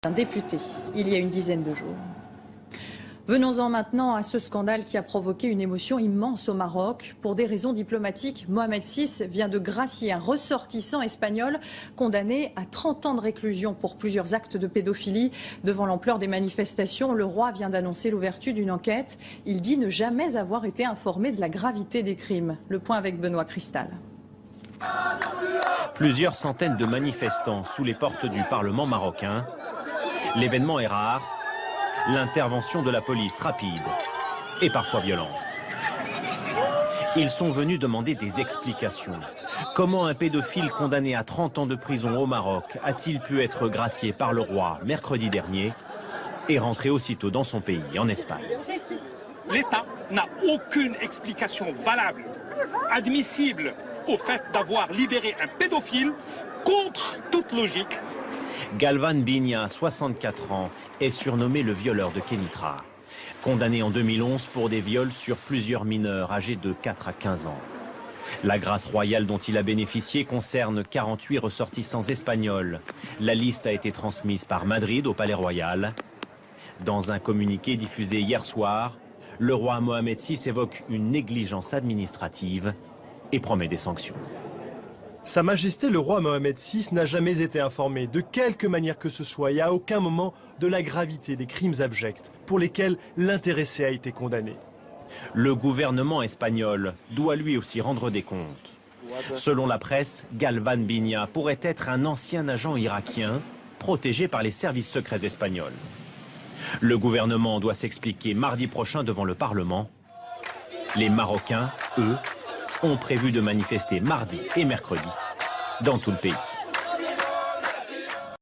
Un député, il y a une dizaine de jours. Venons-en maintenant à ce scandale qui a provoqué une émotion immense au Maroc. Pour des raisons diplomatiques, Mohamed VI vient de gracier un ressortissant espagnol condamné à 30 ans de réclusion pour plusieurs actes de pédophilie. Devant l'ampleur des manifestations, le roi vient d'annoncer l'ouverture d'une enquête. Il dit ne jamais avoir été informé de la gravité des crimes. Le point avec Benoît Cristal. Plusieurs centaines de manifestants sous les portes du Parlement marocain. L'événement est rare, l'intervention de la police rapide et parfois violente. Ils sont venus demander des explications. Comment un pédophile condamné à 30 ans de prison au Maroc a-t-il pu être gracié par le roi mercredi dernier et rentrer aussitôt dans son pays, en Espagne? L'État n'a aucune explication valable, admissible au fait d'avoir libéré un pédophile contre toute logique. Galvan Binia, 64 ans, est surnommé le violeur de Kénitra. Condamné en 2011 pour des viols sur plusieurs mineurs âgés de 4 à 15 ans. La grâce royale dont il a bénéficié concerne 48 ressortissants espagnols. La liste a été transmise par Madrid au Palais Royal. Dans un communiqué diffusé hier soir, le roi Mohamed VI évoque une négligence administrative et promet des sanctions. Sa Majesté le roi Mohamed VI n'a jamais été informé de quelque manière que ce soit et à aucun moment de la gravité des crimes abjects pour lesquels l'intéressé a été condamné. Le gouvernement espagnol doit lui aussi rendre des comptes. Selon la presse, Galvan Binia pourrait être un ancien agent irakien protégé par les services secrets espagnols. Le gouvernement doit s'expliquer mardi prochain devant le Parlement. Les Marocains, eux, ont prévu de manifester mardi et mercredi dans tout le pays.